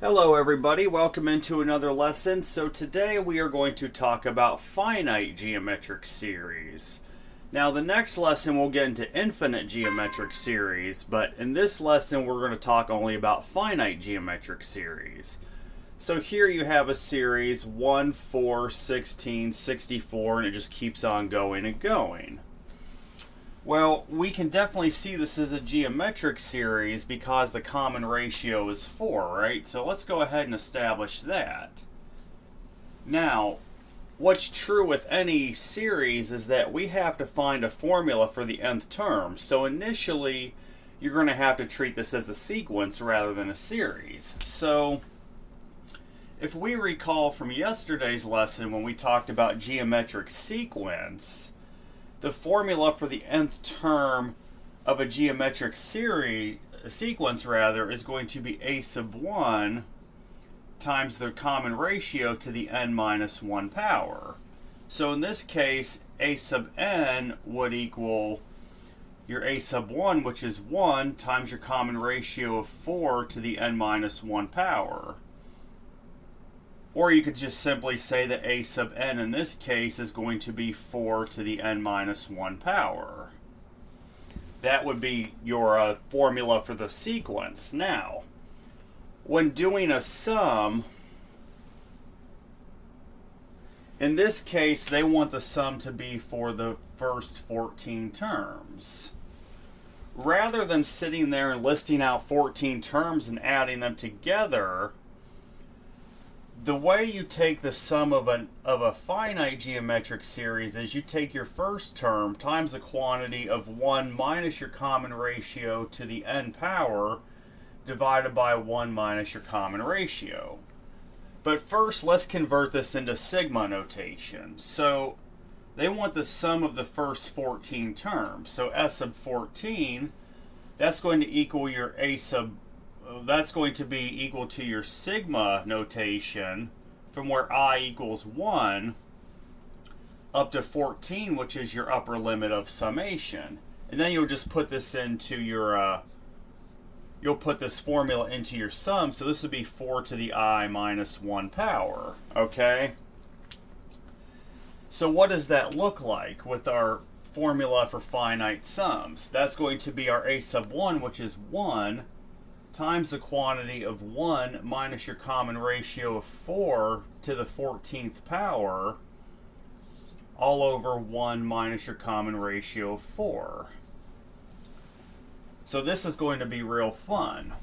Hello everybody, welcome into another lesson. So today we are going to talk about finite geometric series. Now the next lesson we'll get into infinite geometric series, but in this lesson we're going to talk only about finite geometric series. So here you have a series 1, 4, 16, 64, and it just keeps on going and going. Well, we can definitely see this as a geometric series because the common ratio is 4, right? So let's go ahead and establish that. Now, what's true with any series is that we have to find a formula for the nth term. So initially, you're going to have to treat this as a sequence rather than a series. So if we recall from yesterday's lesson when we talked about geometric sequence, the formula for the nth term of a geometric sequence is going to be a sub 1 times the common ratio to the n minus 1 power. So in this case, a sub n would equal your a sub 1, which is 1, times your common ratio of 4 to the n minus 1 power. Or you could just simply say that a sub n in this case is going to be 4 to the n minus 1 power. That would be your formula for the sequence. Now, when doing a sum, in this case they want the sum to be for the first 14 terms. Rather than sitting there and listing out 14 terms and adding them together, the way you take the sum of a finite geometric series is you take your first term times the quantity of 1 minus your common ratio to the n power divided by 1 minus your common ratio. But first, let's convert this into sigma notation. So they want the sum of the first 14 terms. So s sub 14, that's going to equal your that's going to be equal to your sigma notation from where I equals 1 up to 14, which is your upper limit of summation. And then you'll just put this into your, you'll put this formula into your sum. So this would be 4 to the I minus 1 power, okay? So what does that look like with our formula for finite sums? That's going to be our a sub 1, which is 1, times the quantity of 1 minus your common ratio of 4 to the 14th power, all over 1 minus your common ratio of 4. So this is going to be real fun.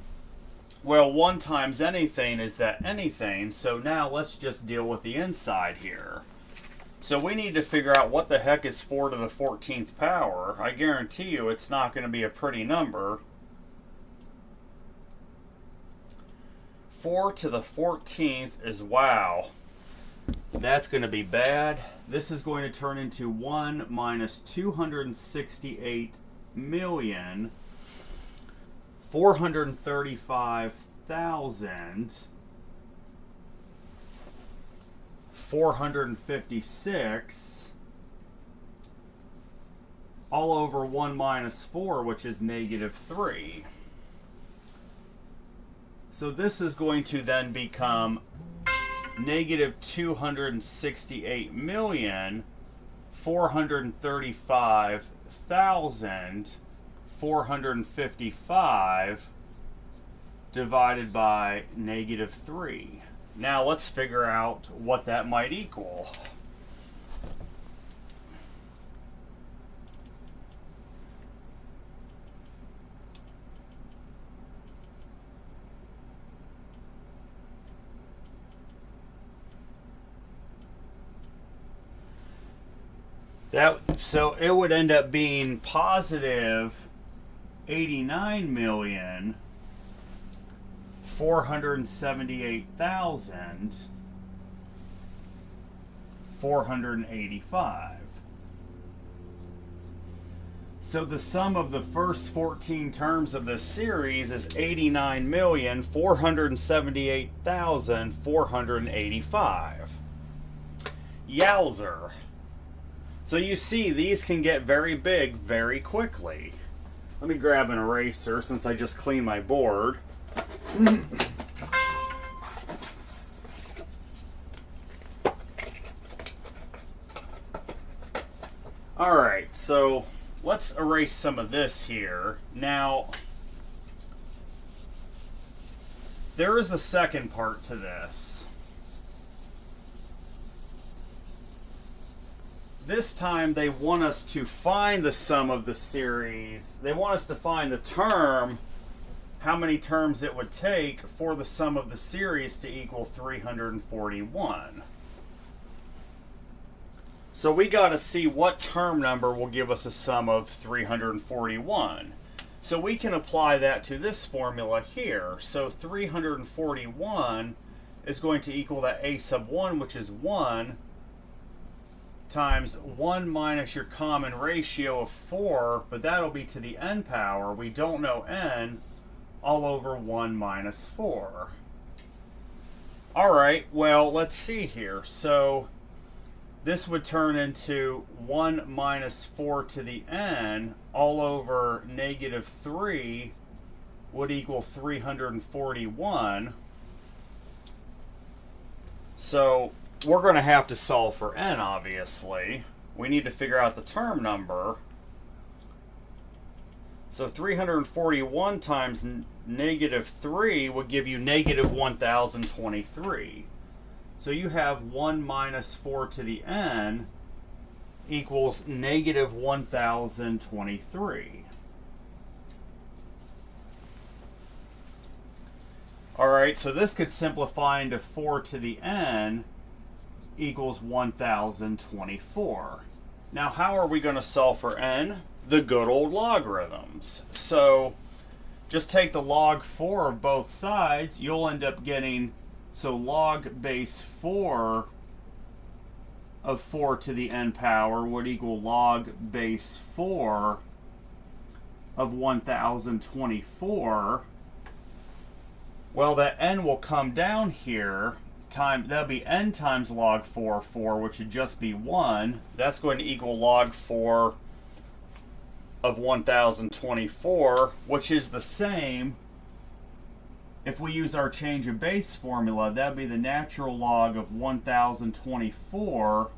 Well, 1 times anything is that anything, so now let's just deal with the inside here. So we need to figure out what the heck is 4 to the 14th power. I guarantee you it's not going to be a pretty number. 4 to the 14th is, wow, that's going to be bad. This is going to turn into 1 minus 268,435,456 all over 1 minus 4, which is negative 3. So this is going to then become negative 268,435,455 divided by negative 3. Now let's figure out what that might equal. So it would end up being positive 89,478,485. So the sum of the first 14 terms of this series is 89,478,485. Yowzer. So you see, these can get very big very quickly. Let me grab an eraser since I just cleaned my board. So let's erase some of this here. Now, there is a second part to this. This time they want us to find the sum of the series. They want us to find the term, how many terms it would take for the sum of the series to equal 341. So we got to see what term number will give us a sum of 341. So we can apply that to this formula here. So 341 is going to equal that a sub 1, which is 1, times 1 minus your common ratio of 4, but that'll be to the n power. We don't know n, all over 1 minus 4. All right, well, let's see here. So this would turn into 1 minus 4 to the n all over negative 3 would equal 341. So we're going to have to solve for n, obviously. We need to figure out the term number. So 341 times negative 3 would give you negative 1023. So you have 1 minus 4 to the n equals negative 1023. All right, so this could simplify into 4 to the n equals 1024. Now, how are we going to solve for n? The good old logarithms. So just take the log 4 of both sides. You'll end up getting, so log base 4 of 4 to the n power would equal log base 4 of 1024. Well, that n will come down here. That'll be n times log 4, which would just be 1. That's going to equal log 4 of 1024, which is the same. If we use our change of base formula, that'd be the natural log of 1024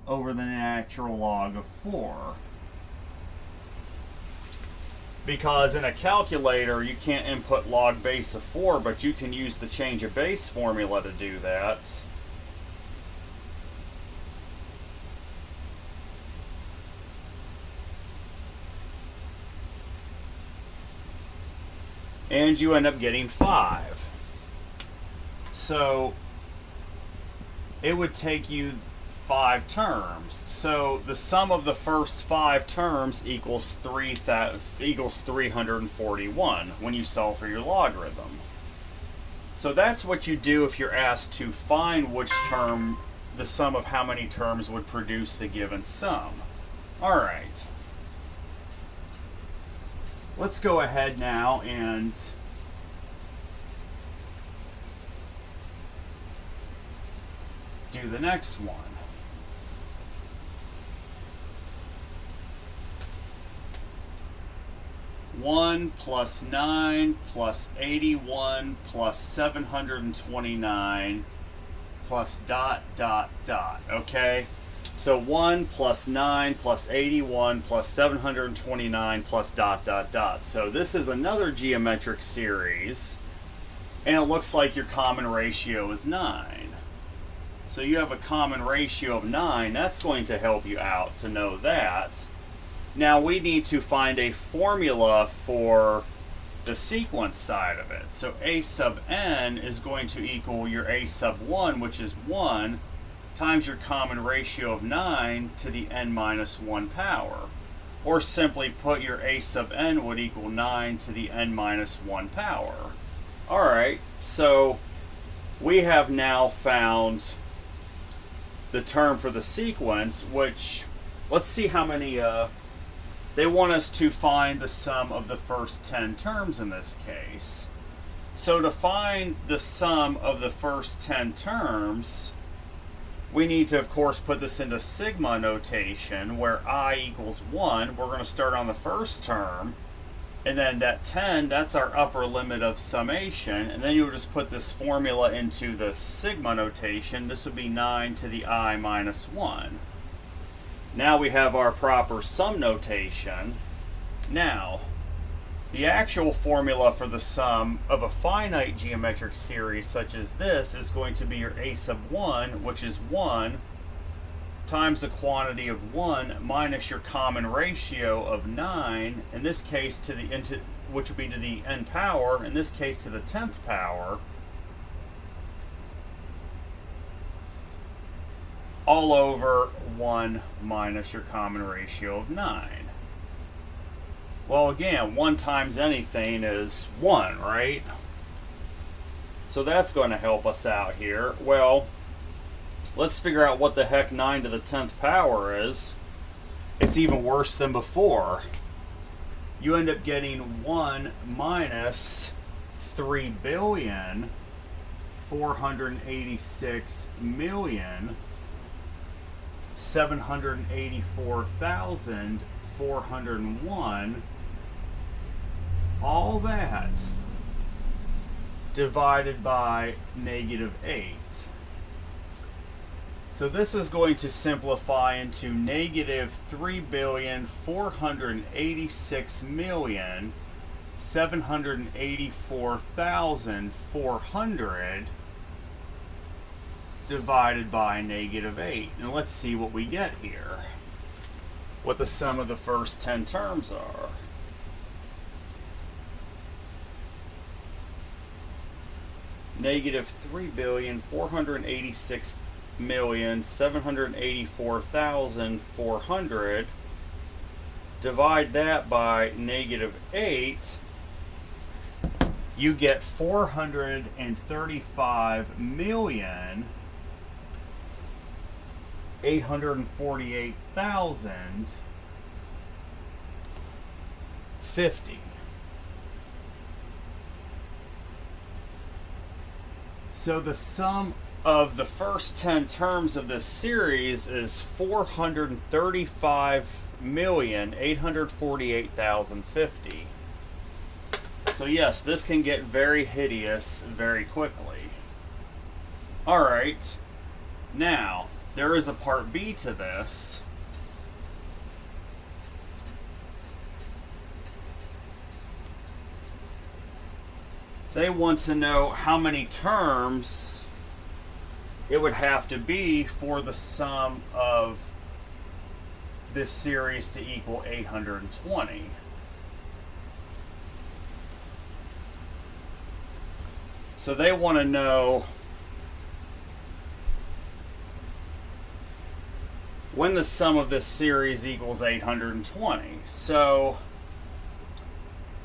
over the natural log of 4. Because in a calculator, you can't input log base of 4, but you can use the change of base formula to do that. And you end up getting 5. So it would take you 5 terms. So the sum of the first 5 terms equals 341 when you solve for your logarithm. So that's what you do if you're asked to find which term, the sum of how many terms would produce the given sum. All right. Let's go ahead now and do the next one. One plus 9 plus 81 plus 729 plus ... Okay? So 1 plus 9 plus 81 plus 729 plus ... So this is another geometric series, and it looks like your common ratio is 9. So you have a common ratio of 9. That's going to help you out to know that. Now we need to find a formula for the sequence side of it. So a sub n is going to equal your a sub 1, which is 1, times your common ratio of 9 to the n minus 1 power. Or simply put, your a sub n would equal 9 to the n minus 1 power. Alright, so we have now found the term for the sequence, which, let's see how many, they want us to find the sum of the first 10 terms in this case. So to find the sum of the first 10 terms, we need to, of course, put this into sigma notation, where I equals 1. We're going to start on the first term, and then that 10, that's our upper limit of summation, and then you'll just put this formula into the sigma notation. This would be 9 to the I minus 1. Now we have our proper sum notation. Now, the actual formula for the sum of a finite geometric series such as this is going to be your a sub 1, which is 1, times the quantity of 1 minus your common ratio of 9, in this case to the which would be to the n power, in this case to the 10th power, all over 1 minus your common ratio of 9. Well, again, 1 times anything is 1, right? So that's going to help us out here. Well, let's figure out what the heck 9 to the 10th power is. It's even worse than before. You end up getting 1 minus 3,486,784,401, all that divided by negative 8. So this is going to simplify into negative 3,486,784,400 divided by negative 8. And let's see what we get here. What the sum of the first 10 terms are. Negative 3,486,784,400. Divide that by negative 8. You get 435,848,050. So the sum of the first 10 terms of this series is 435,848,050. So yes, this can get very hideous very quickly. Alright, now there is a part B to this. They want to know how many terms it would have to be for the sum of this series to equal 820. So they want to know when the sum of this series equals 820. So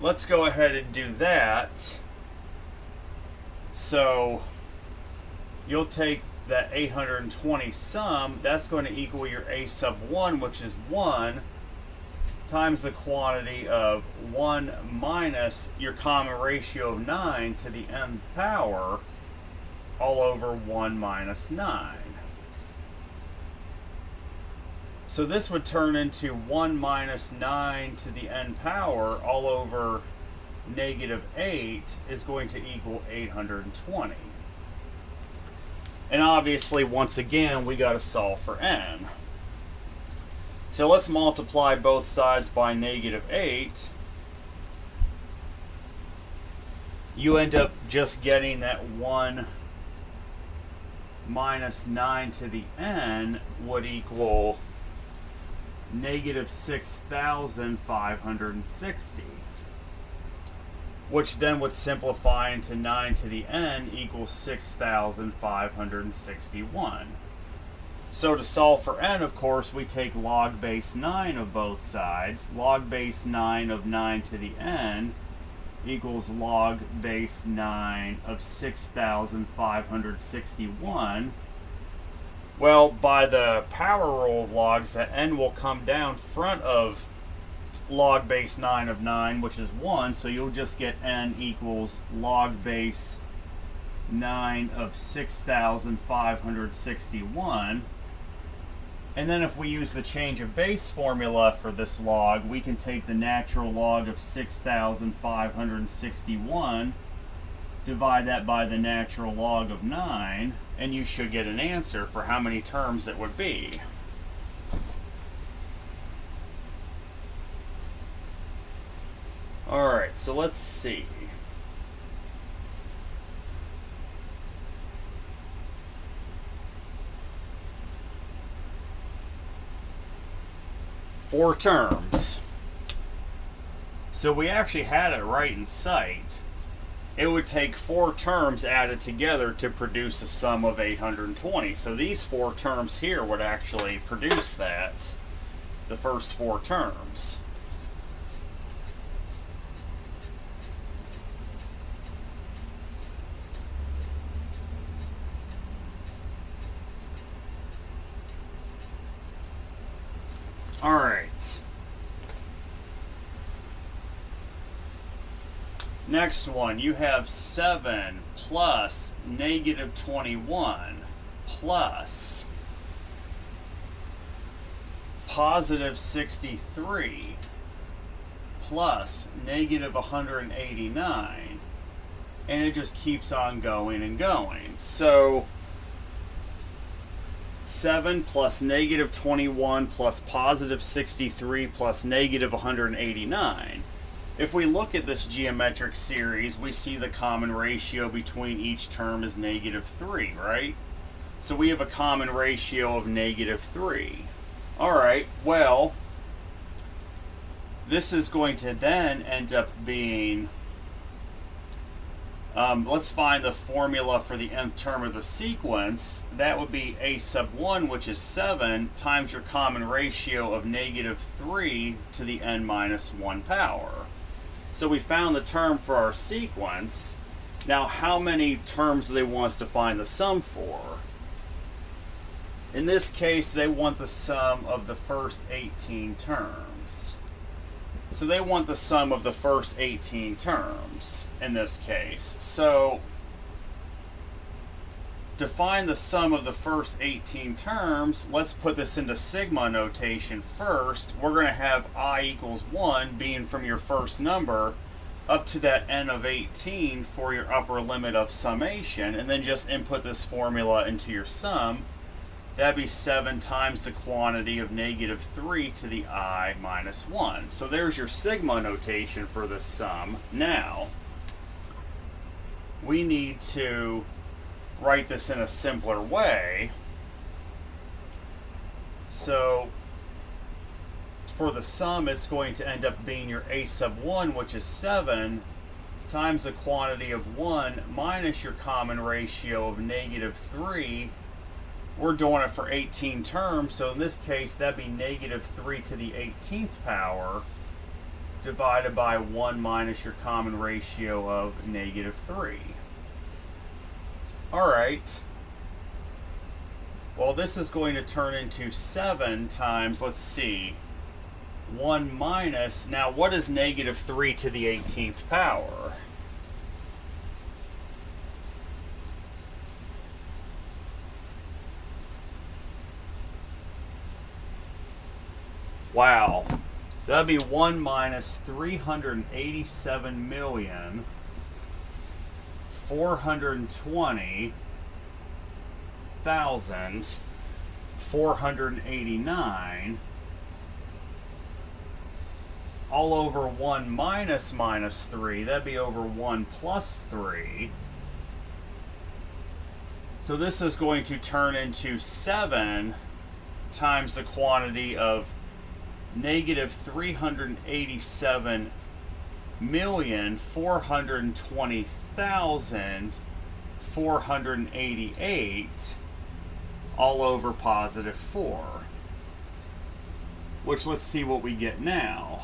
let's go ahead and do that. So you'll take that 820 sum, that's going to equal your a sub 1, which is 1, times the quantity of 1 minus your common ratio of 9 to the nth power, all over 1 minus 9. So this would turn into 1 minus 9 to the n power, all over negative 8 is going to equal 820. And obviously, once again, we got to solve for n. So let's multiply both sides by negative 8. You end up just getting that 1 minus 9 to the n would equal negative 6,560. Which then would simplify into 9 to the n equals 6,561. So to solve for n, of course, we take log base 9 of both sides. Log base 9 of 9 to the n equals log base 9 of 6,561. Well, by the power rule of logs, that n will come down front of log base 9 of 9, which is 1, so you'll just get n equals log base 9 of 6,561. And then if we use the change of base formula for this log, we can take the natural log of 6,561, divide that by the natural log of 9, and you should get an answer for how many terms it would be. so let's see. Four terms. So we actually had it right in sight. It would take four terms added together to produce a sum of 820. So these four terms here would actually produce that, the first four terms. All right. Next one, you have 7 plus negative 21 plus positive 63 plus negative 189, and it just keeps on going and going. So 7 plus negative 21 plus positive 63 plus negative 189. If we look at this geometric series, we see the common ratio between each term is negative 3, right? So we have a common ratio of negative 3. All right, well, this is going to then end up being, let's find the formula for the nth term of the sequence. That would be a sub 1, which is 7, times your common ratio of negative 3 to the n minus 1 power. So we found the term for our sequence. Now, how many terms do they want us to find the sum for? In this case, they want the sum of the first 18 terms. So they want the sum of the first 18 terms in this case. So to find the sum of the first 18 terms, let's put this into sigma notation first. We're going to have I equals 1 being from your first number up to that n of 18 for your upper limit of summation, and then just input this formula into your sum. That'd be 7 times the quantity of negative 3 to the I minus 1. So there's your sigma notation for this sum. Now, we need to write this in a simpler way. So for the sum, it's going to end up being your a sub 1, which is 7, times the quantity of 1 minus your common ratio of negative 3. We're doing it for 18 terms, so in this case, that'd be negative 3 to the 18th power divided by 1 minus your common ratio of negative 3. All right. Well, this is going to turn into 7 times, let's see, 1 minus, now what is negative 3 to the 18th power? Wow. That'd be 1 minus 387,420,489 all over 1 minus minus 3. That'd be over 1 plus 3. So this is going to turn into 7 times the quantity of negative 387,420,488 all over positive 4. Which, let's see what we get now.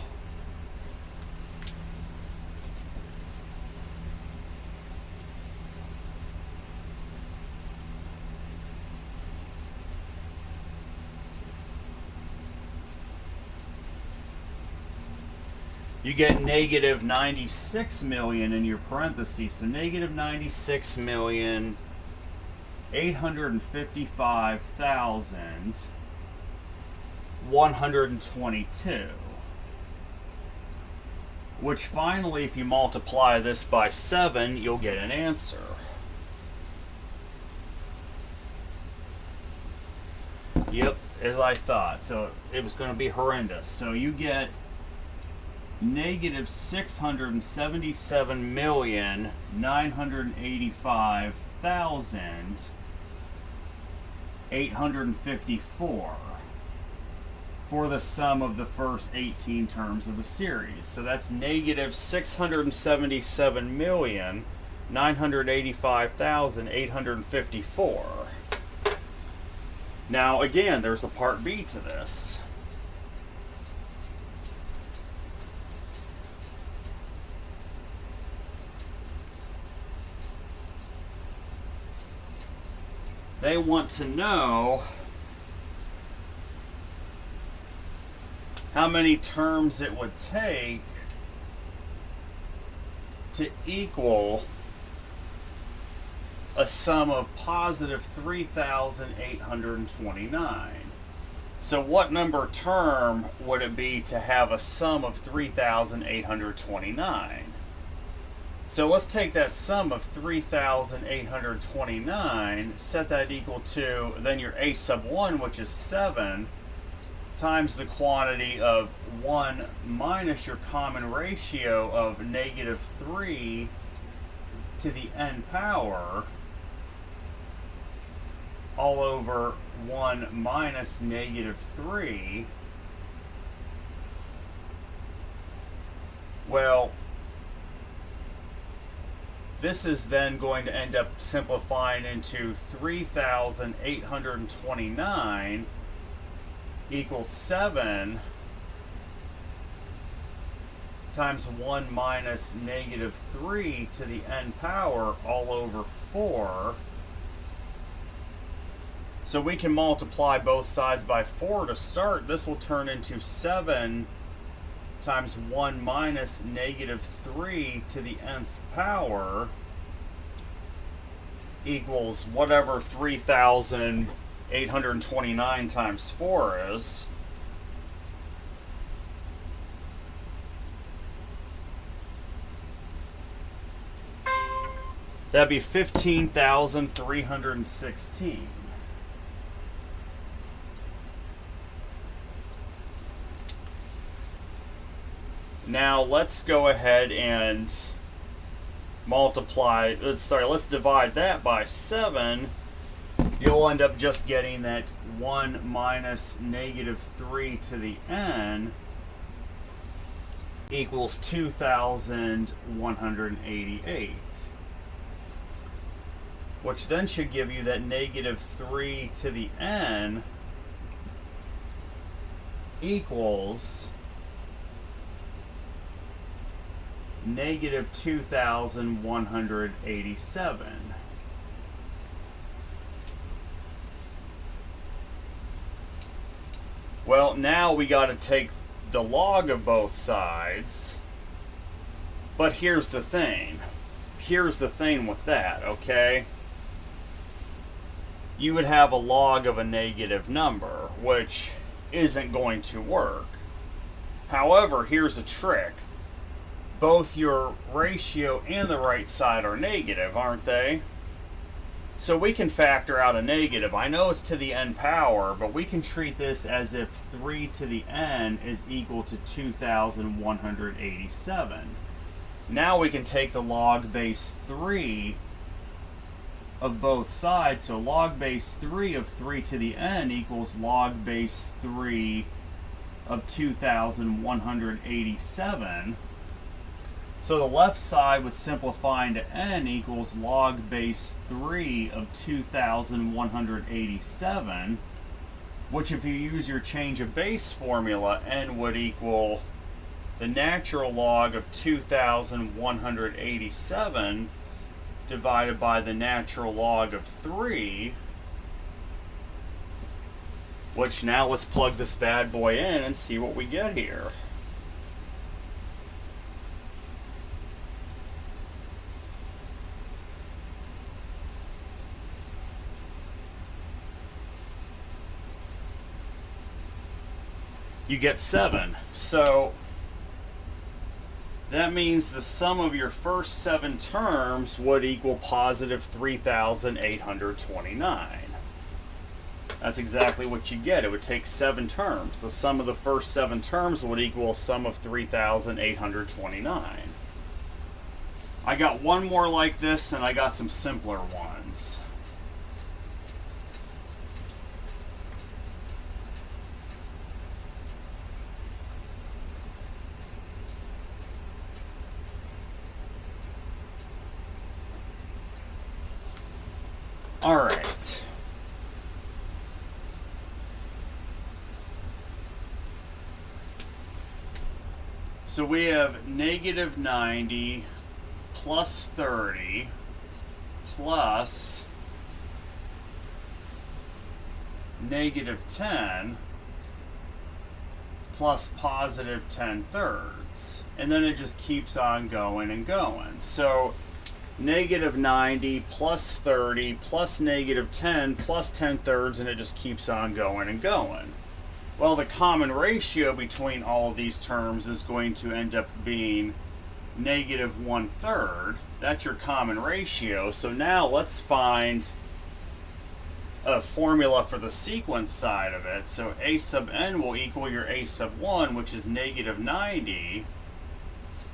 You get negative 96 million in your parentheses, so negative 96,855,122. Which finally, if you multiply this by 7, you'll get an answer. Yep, as I thought. So it was going to be horrendous. So you get negative 677,985,854 for the sum of the first 18 terms of the series. So that's negative 677,985,854. Now again, there's a part B to this. They want to know how many terms it would take to equal a sum of positive 3,829. So what number term would it be to have a sum of 3,829? So let's take that sum of 3,829, set that equal to then your a sub 1, which is 7, times the quantity of 1 minus your common ratio of negative 3 to the n power, all over 1 minus negative 3. Well, this is then going to end up simplifying into 3,829 equals 7 times 1 minus negative 3 to the n power all over 4. So we can multiply both sides by 4 to start. This will turn into 7 times 1 minus negative 3 to the nth power equals whatever 3,829 times 4 is. That'd be 15,316. Now let's go ahead and let's divide that by 7. You'll end up just getting that 1 minus negative 3 to the n equals 2,188. Which then should give you that negative 3 to the n equals negative 2,187. Well, now we got to take the log of both sides. But here's the thing. Here's the thing with that, okay? You would have a log of a negative number, which isn't going to work. However, here's a trick. Both your ratio and the right side are negative, aren't they? So we can factor out a negative. I know it's to the n power, but we can treat this as if 3 to the n is equal to 2,187. Now we can take the log base 3 of both sides. So log base 3 of 3 to the n equals log base 3 of 2,187. So the left side would simplify into n equals log base 3 of 2,187, which if you use your change of base formula, n would equal the natural log of 2,187 divided by the natural log of 3, which now let's plug this bad boy in and see what we get here. You get 7. So that means the sum of your first 7 terms would equal positive 3,829. That's exactly what you get. It would take 7 terms. The sum of the first 7 terms would equal a sum of 3,829. I got one more like this, and I got some simpler ones. All right. So we have negative 90 plus 30 plus negative 10 plus positive 10/3. And then it just keeps on going and going. So negative 90 plus 30 plus negative 10 plus 10/3, and it just keeps on going and going. Well, the common ratio between all of these terms is going to end up being negative 1/3. That's your common ratio. So now let's find a formula for the sequence side of it. So a sub n will equal your a sub 1, which is negative 90,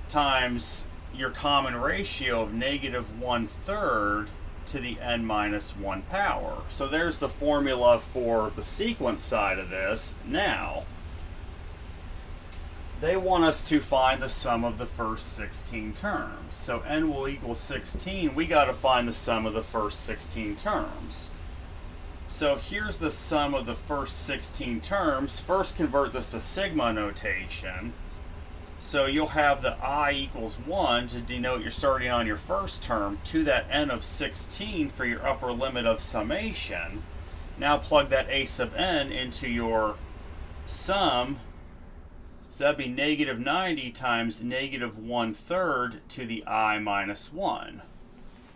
times your common ratio of negative 1/3 to the n minus 1 power. So there's the formula for the sequence side of this. Now, they want us to find the sum of the first 16 terms. So n will equal 16. We got to find the sum of the first 16 terms. So here's the sum of the first 16 terms. First, convert this to sigma notation. So you'll have the I equals 1 to denote you're starting on your first term to that n of 16 for your upper limit of summation. Now plug that a sub n into your sum. So that'd be negative 90 times negative 1/3 to the I minus 1.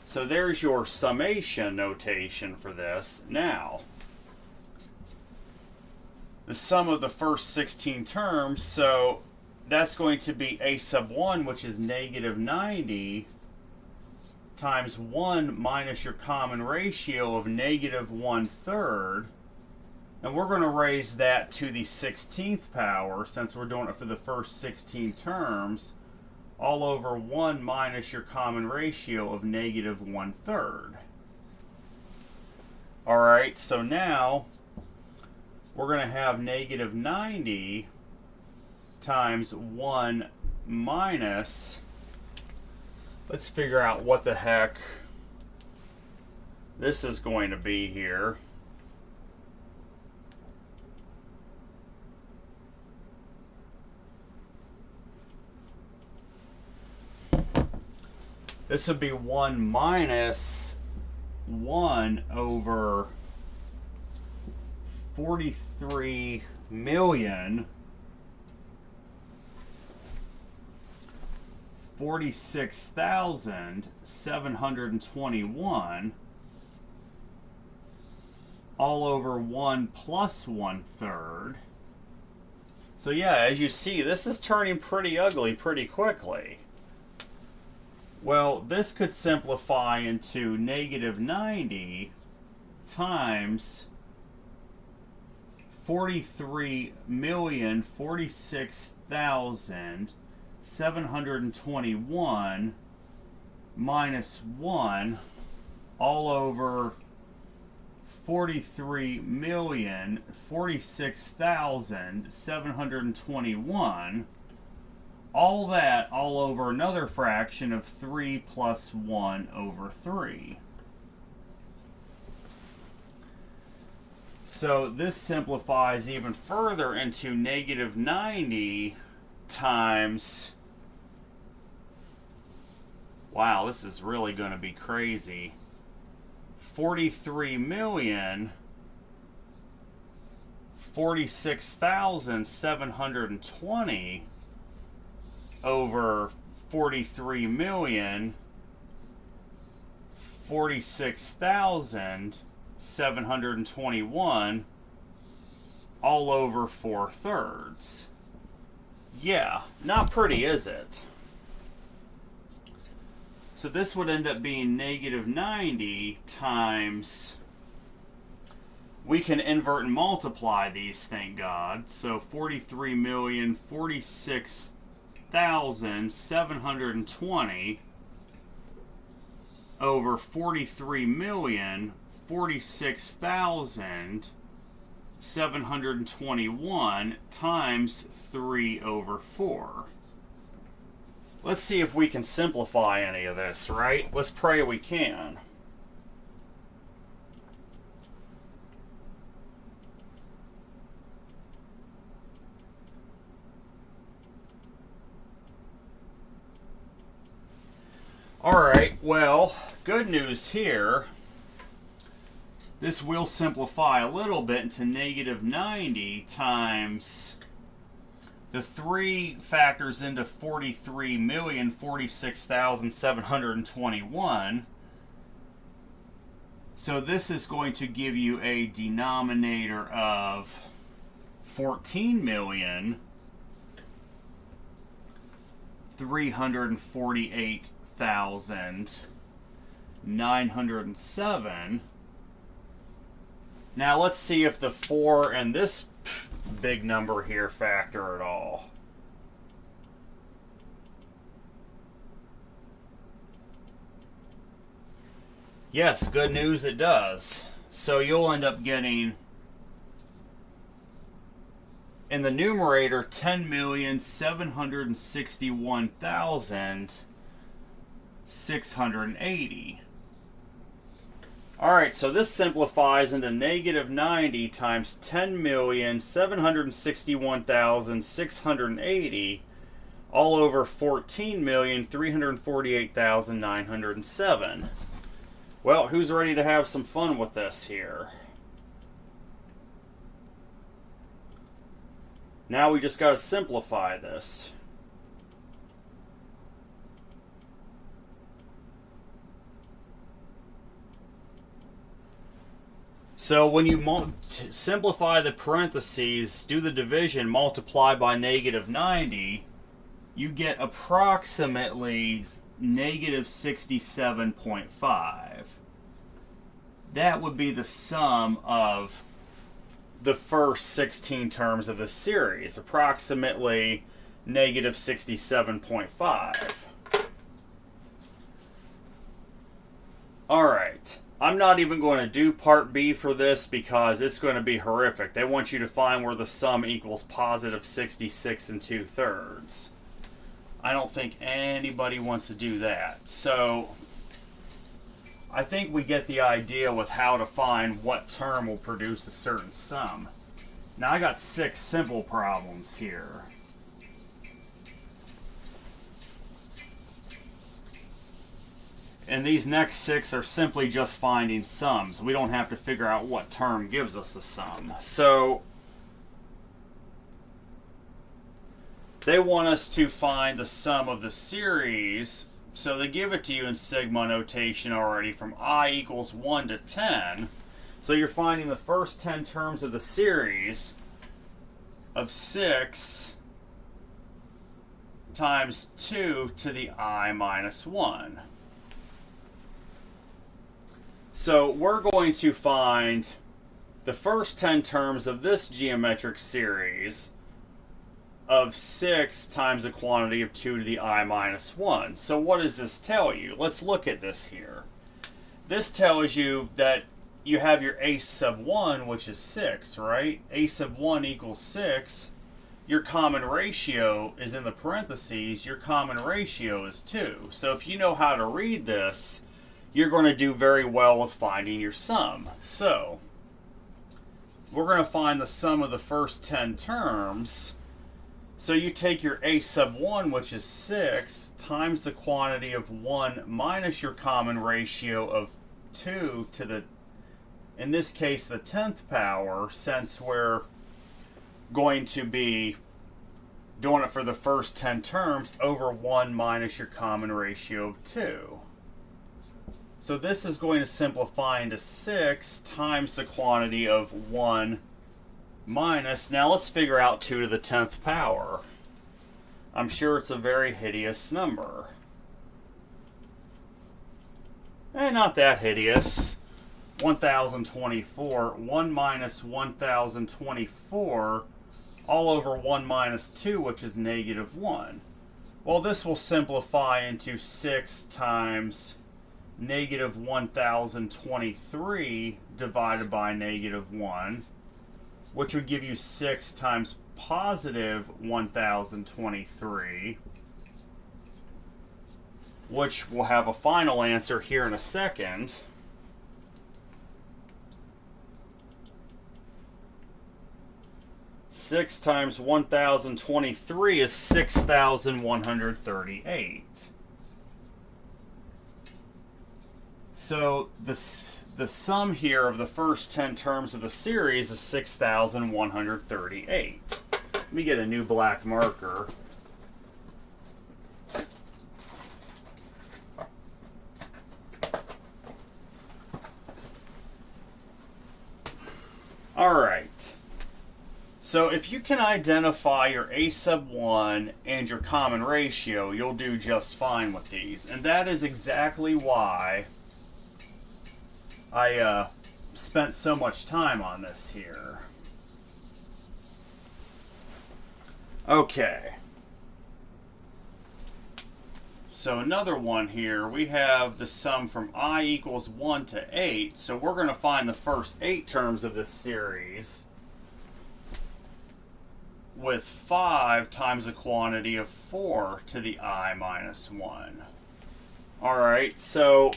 So there's your summation notation for this. Now, the sum of the first 16 terms, so that's going to be a sub 1, which is negative 90, times 1 minus your common ratio of negative 1/3. And we're going to raise that to the 16th power, since we're doing it for the first 16 terms, all over 1 minus your common ratio of negative 1/3. All right, so now we're going to have negative 90 times 1 minus, let's figure out what the heck this is going to be here. This would be 1 minus 1 over 43 million 46,721 all over 1 plus 1/3. So yeah, as you see, this is turning pretty ugly pretty quickly. Well, this could simplify into negative 90 times 43,046,721 minus 1 all over 43,046,721. All that all over another fraction of 3 plus 1 over 3. So this simplifies even further into negative 90 times, wow, this is really going to be crazy, 43,046,720 over 43,046,721 all over 4/3. Yeah, not pretty, is it? So this would end up being negative 90 times, we can invert and multiply these, thank God. So 43,046,720 over 43,046,721 times 3 over 4. Let's see if we can simplify any of this, right? Let's pray we can. Alright, well, good news here. This will simplify a little bit into negative 90 times the 3 factors into 43,046,721. So this is going to give you a denominator of 14,348,907. Now let's see if the 4 and this big number here factor at all. Yes, good news, it does. So you'll end up getting, in the numerator, 10,761,680. Alright, so this simplifies into negative 90 times 10,761,680 all over 14,348,907. Well, who's ready to have some fun with this here? Now we just got to simplify this. So when you simplify the parentheses, do the division, multiply by negative 90, you get approximately negative 67.5. That would be the sum of the first 16 terms of the series, approximately negative 67.5. Alright. I'm not even going to do part B for this because it's going to be horrific. They want you to find where the sum equals positive 66 2/3. I don't think anybody wants to do that. So I think we get the idea with how to find what term will produce a certain sum. Now I got 6 simple problems here. And these next 6 are simply just finding sums. We don't have to figure out what term gives us a sum. So they want us to find the sum of the series. So they give it to you in sigma notation already from I equals 1 to 10. So you're finding the first 10 terms of the series of 6 times 2 to the I minus 1. So we're going to find the first 10 terms of this geometric series of 6 times a quantity of 2 to the I minus 1. So what does this tell you? Let's look at this here. This tells you that you have your a sub 1, which is 6, right? A sub 1 equals 6. Your common ratio is in the parentheses. Your common ratio is 2. So if you know how to read this, you're going to do very well with finding your sum. So we're going to find the sum of the first 10 terms. So you take your a sub 1, which is 6, times the quantity of 1 minus your common ratio of 2 to the, in this case, the 10th power, since we're going to be doing it for the first 10 terms, over 1 minus your common ratio of 2. So this is going to simplify into 6 times the quantity of 1 minus, now let's figure out 2 to the 10th power. I'm sure it's a very hideous number. Not that hideous. 1024, 1 minus 1024 all over 1 minus 2, which is negative 1. Well, this will simplify into 6 times negative 1023 divided by negative 1, which would give you 6 times positive 1023, which we'll have a final answer here in a second. Six times 1023 is 6,138. So the sum here of the first 10 terms of the series is 6,138. Let me get a new black marker. All right. So if you can identify your a sub 1 and your common ratio, you'll do just fine with these. And that is exactly why I spent so much time on this here. Okay. So another one here, we have the sum from I equals 1 to 8. So we're going to find the first 8 terms of this series with 5 times a quantity of 4 to the I minus 1. Alright, so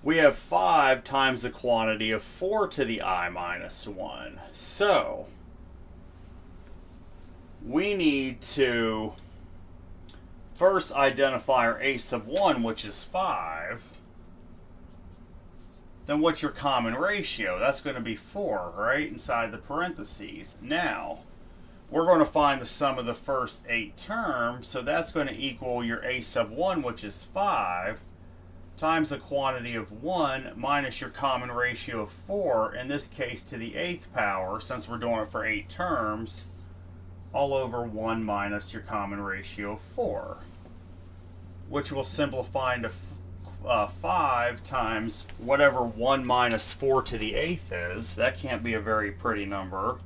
we have 5 times the quantity of 4 to the I minus 1. So we need to first identify our a sub 1, which is 5. Then what's your common ratio? That's going to be 4, right, inside the parentheses. Now, we're going to find the sum of the first 8 terms, so that's going to equal your a sub 1, which is 5, times the quantity of 1 minus your common ratio of 4, in this case to the 8th power, since we're doing it for 8 terms, all over 1 minus your common ratio of 4, which will simplify into 5 times whatever 1 minus 4 to the 8th is. That can't be a very pretty number.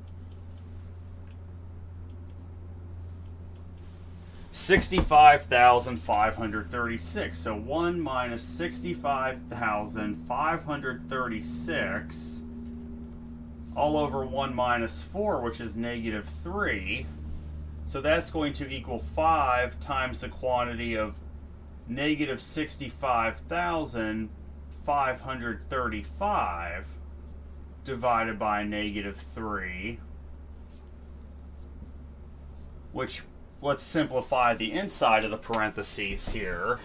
65,536. So 1 minus 65,536 all over 1 minus 4, which is negative 3. So that's going to equal 5 times the quantity of negative 65,535 divided by negative 3, which, let's simplify the inside of the parentheses here.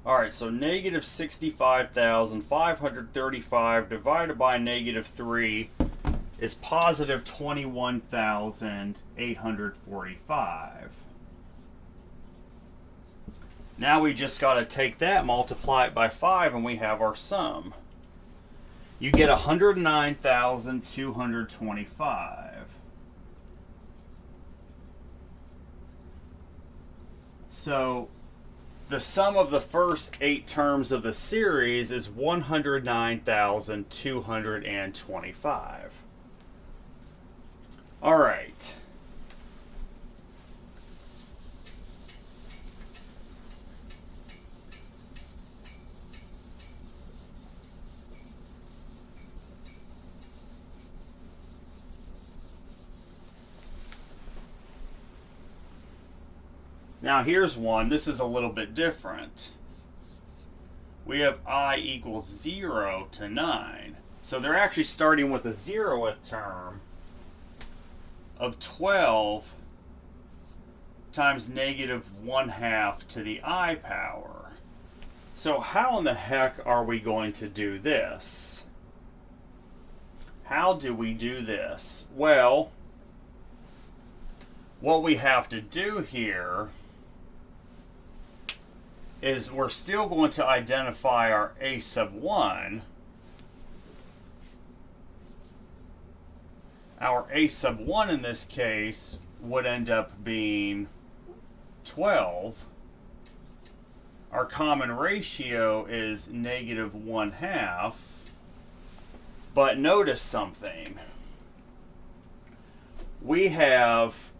Alright, so negative 65,535 divided by negative 3 is positive 21,845. Now we just got to take that, multiply it by 5, and we have our sum. You get 109,225. So the sum of the first 8 terms of the series is 109,225. All right. Now here's one. This is a little bit different. We have I equals 0 to 9. So they're actually starting with a 0th term of 12 times negative 1/2 to the I power. So how in the heck are we going to do this? How do we do this? Well, what we have to do here is we're still going to identify our a sub 1. Our a sub 1 in this case would end up being 12. our common ratio is -1/2. But notice something. We have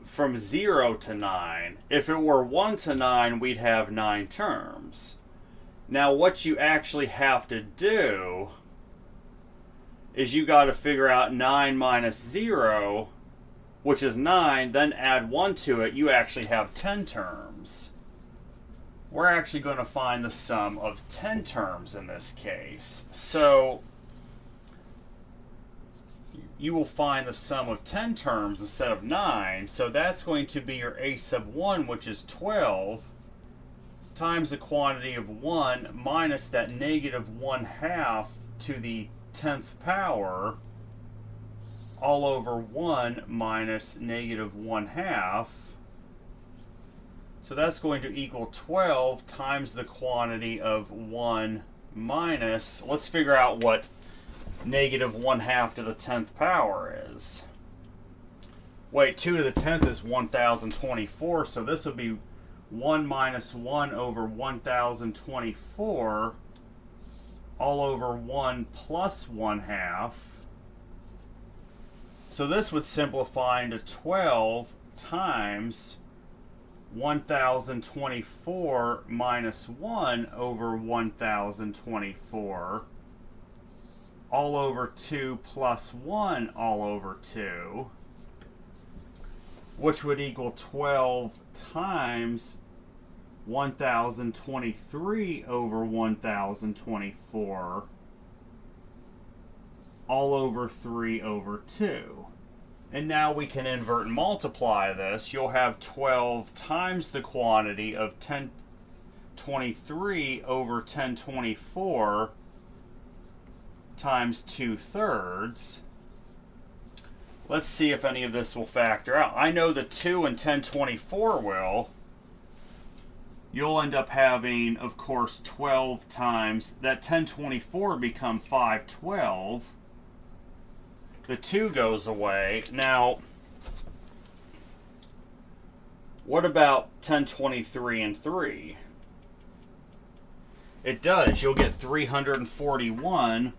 from 0 to 9. If it were 1 to 9, we'd have 9 terms. Now what you actually have to do is you got to figure out 9 minus 0, which is 9, then add 1 to it. You actually have 10 terms. We're actually going to find the sum of 10 terms in this case. So you will find the sum of 10 terms instead of 9. So that's going to be your a sub 1, which is 12, times the quantity of 1 minus that -1/2 to the 10th power, all over 1 minus -1/2. So that's going to equal 12 times the quantity of 1 minus, let's figure out what -1/2 to the 10th power is. Wait, 2 to the 10th is 1024, so this would be 1 minus 1 over 1024, all over 1 plus 1/2. So this would simplify into 12 times 1024 minus 1 over 1024, all over 2 plus 1 all over 2, which would equal 12 times 1023 over 1024, all over 3 over 2. And now we can invert and multiply this. You'll have 12 times the quantity of 1023 over 1024 times 2/3. Let's see if any of this will factor out. I know the 2 and 1024 will. You'll end up having, of course, 12 times that 1024 become 512. The 2 goes away. Now, what about 1023 and 3? It does. You'll get 341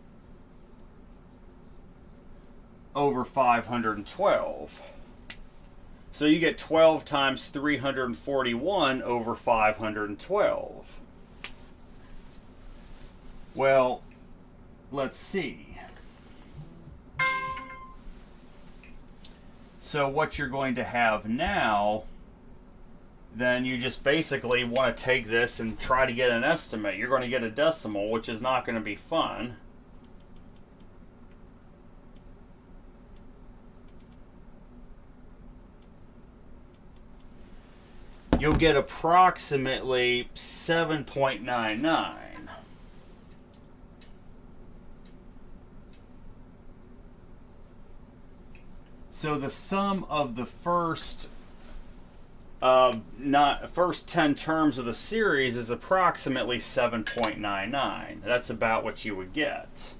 over 512. So you get 12 times 341 over 512. Well, let's see. So what you're going to have now, then you just basically want to take this and try to get an estimate. You're going to get a decimal, which is not going to be fun. You'll get approximately 7.99. So the sum of the first 10 terms of the series is approximately 7.99. That's about what you would get.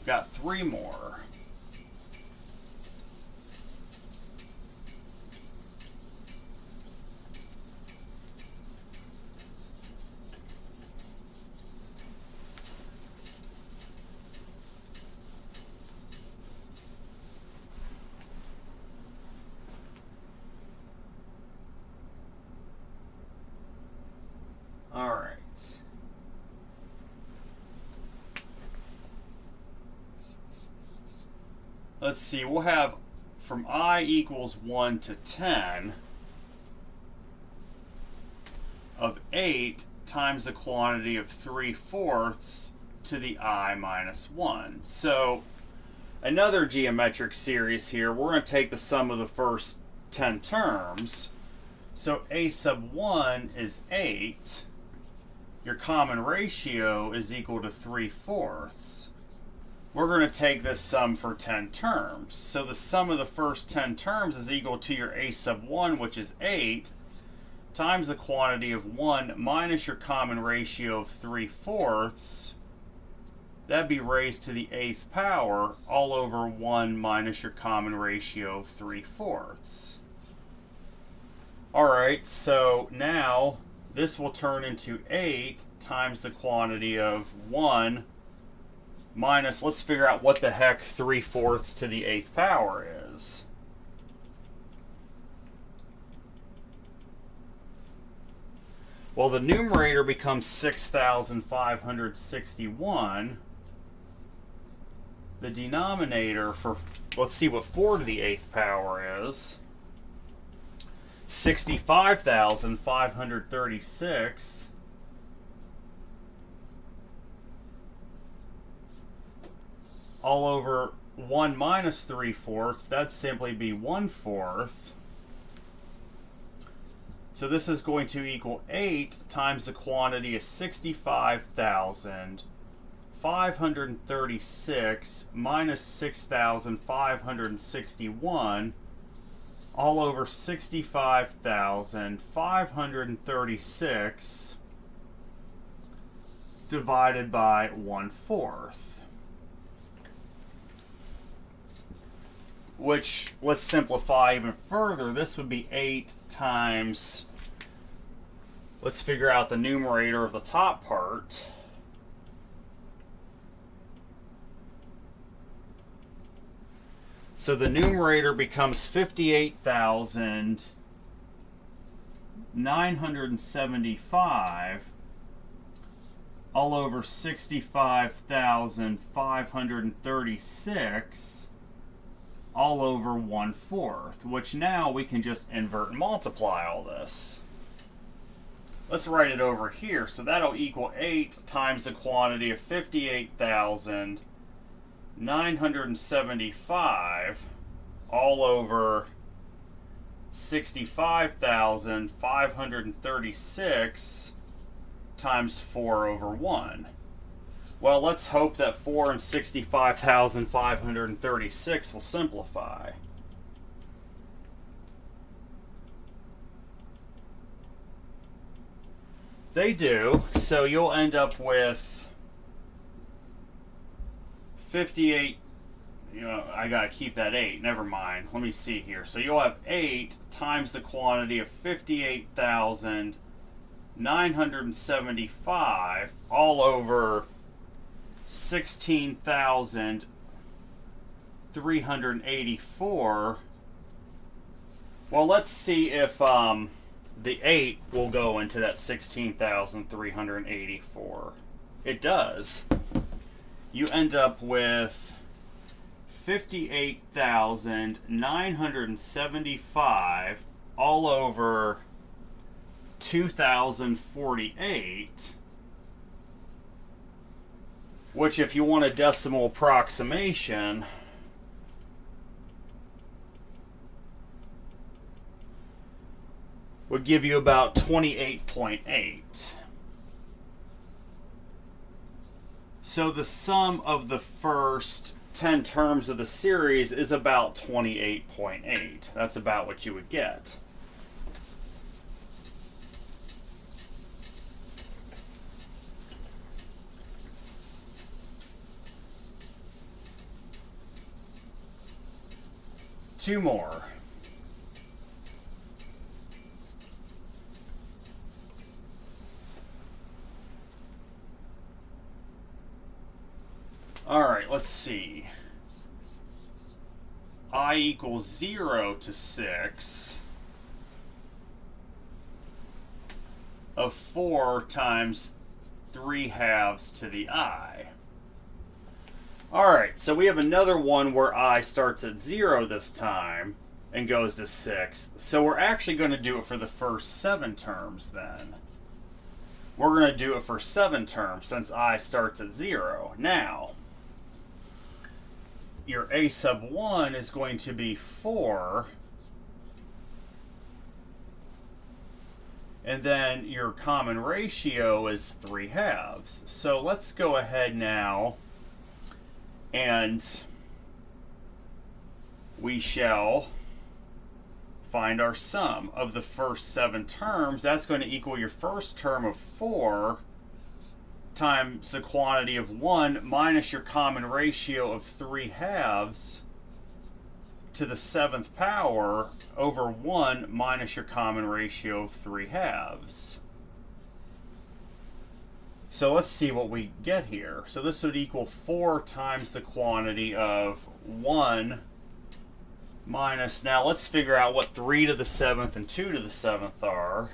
Got 3 more. Let's see, we'll have from I equals 1 to 10 of 8 times the quantity of 3/4 to the I minus 1. So another geometric series here, we're going to take the sum of the first 10 terms. So a sub 1 is 8. Your common ratio is equal to 3/4. We're going to take this sum for 10 terms. So the sum of the first 10 terms is equal to your a sub 1, which is 8, times the quantity of 1 minus your common ratio of 3/4. That'd be raised to the 8th power, all over 1 minus your common ratio of 3/4. Alright, so now this will turn into 8 times the quantity of 1 minus, let's figure out what the heck 3/4 to the 8th power is. Well, the numerator becomes 6,561. The denominator for, let's see what 4 to the 8th power is. 65,536. All over 1 minus 3/4, that'd simply be 1/4. So this is going to equal 8 times the quantity of 65,536 minus 6,561 all over 65,536 divided by 1/4. Which, let's simplify even further. This would be 8 times, let's figure out the numerator of the top part. So the numerator becomes 58,975 all over 65,536 all over 1/4, which now we can just invert and multiply all this. Let's write it over here. So that'll equal 8 times the quantity of 58,975 all over 65,536 times 4 over 1. Well, let's hope that 4 and 65,536 will simplify. They do, so you'll end up with 58, I gotta keep that 8, never mind. Let me see here. So you'll have 8 times the quantity of 58,975 all over 16,384. Well, let's see if the 8 will go into that 16,384. It does. You end up with 58,975 all over 2,048. Which, if you want a decimal approximation, would give you about 28.8. So the sum of the first 10 terms of the series is about 28.8. That's about what you would get. Two more. All right, let's see. I equals 0 to 6 of 4 times 3/2 to the I. Alright, so we have another one where I starts at 0 this time and goes to 6. So we're actually going to do it for the first 7 terms then. We're going to do it for 7 terms since I starts at 0. Now, your A sub 1 is going to be 4. And then your common ratio is 3/2. So let's go ahead now and we shall find our sum of the first 7 terms. That's going to equal your first term of 4 times the quantity of 1 minus your common ratio of 3/2 to the 7th power over 1 minus your common ratio of 3/2. So let's see what we get here. So this would equal 4 times the quantity of 1 minus, now let's figure out what 3 to the 7th and 2 to the 7th are.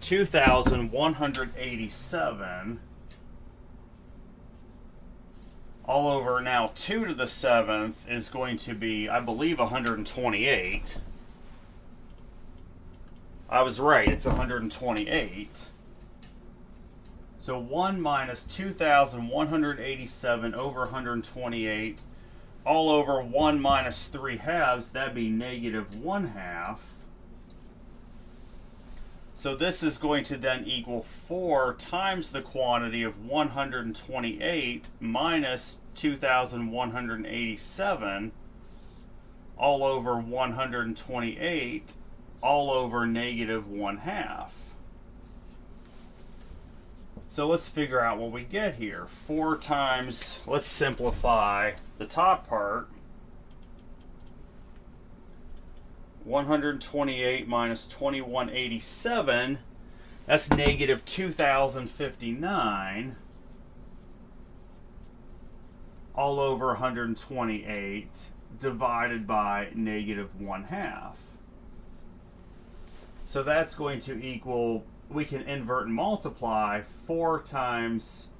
(2,187) all over, now 2 to the 7th is going to be, I believe, 128. I was right, it's 128. So 1 minus 2,187 over 128 all over 1 minus 3/2, that'd be -1/2. So this is going to then equal 4 times the quantity of 128 minus 2,187 all over 128 all over -1/2. So let's figure out what we get here. 4 times, let's simplify the top part. 128 minus 2187, that's -2,059 all over 128 divided by -1/2. So that's going to equal, we can invert and multiply 4 times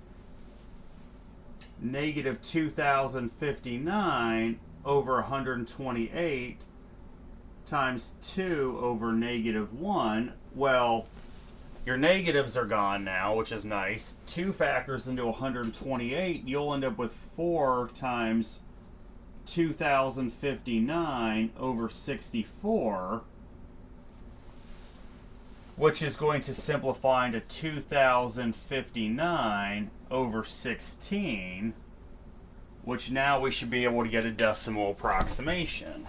-2,059 over 128 times 2 over -1. Well, your negatives are gone now, which is nice. 2 factors into 128, you'll end up with 4 times 2,059 over 64, which is going to simplify into 2,059 over 16, which now we should be able to get a decimal approximation.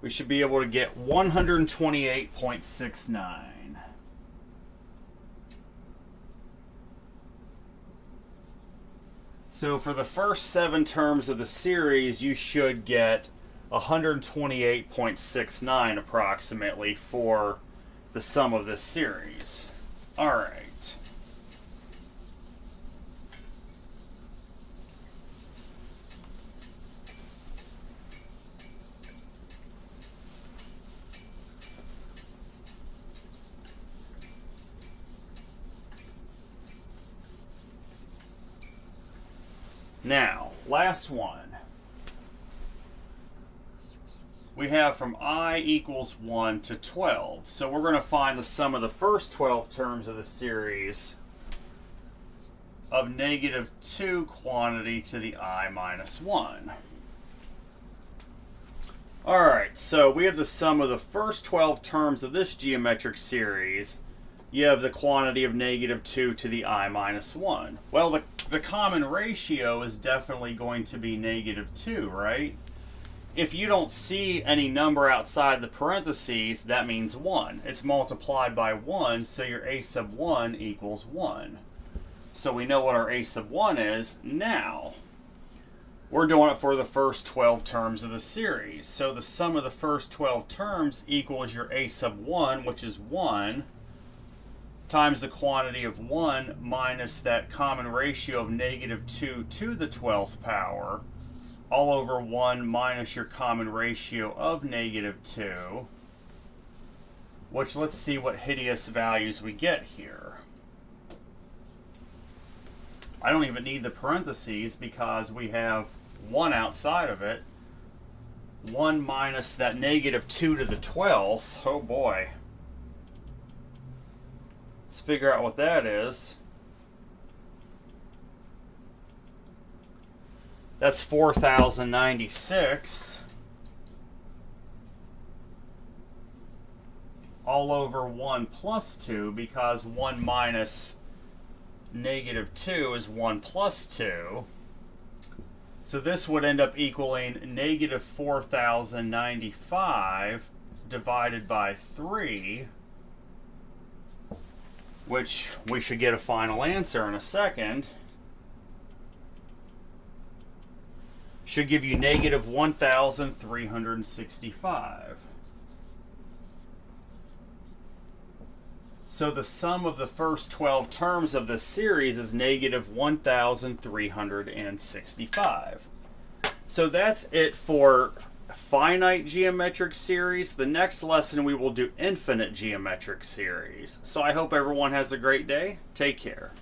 We should be able to get 128.69. So for the first 7 terms of the series, you should get 128.69 approximately for the sum of this series. All right. Now, last one. We have from I equals 1 to 12. So we're going to find the sum of the first 12 terms of the series of -2 quantity to the I minus 1. Alright, so we have the sum of the first 12 terms of this geometric series. You have the quantity of -2 to the I minus 1. Well, the common ratio is definitely going to be -2, right? If you don't see any number outside the parentheses, that means 1. It's multiplied by 1, so your a sub 1 equals 1. So we know what our a sub 1 is. Now, we're doing it for the first 12 terms of the series. So the sum of the first 12 terms equals your a sub 1, which is 1, times the quantity of 1 minus that common ratio of -2 to the 12th power, all over 1 minus your common ratio of -2, which, let's see what hideous values we get here. I don't even need the parentheses because we have 1 outside of it. 1 minus that -2 to the 12th, oh boy. Let's figure out what that is. That's 4,096 all over 1 plus 2, because 1 minus -2 is 1 plus 2. So this would end up equaling -4,095 divided by 3. which we should get a final answer in a second, should give you negative 1,365. So the sum of the first 12 terms of this series is negative 1,365. So that's it for finite geometric series. The next lesson we will do infinite geometric series. So I hope everyone has a great day. Take care.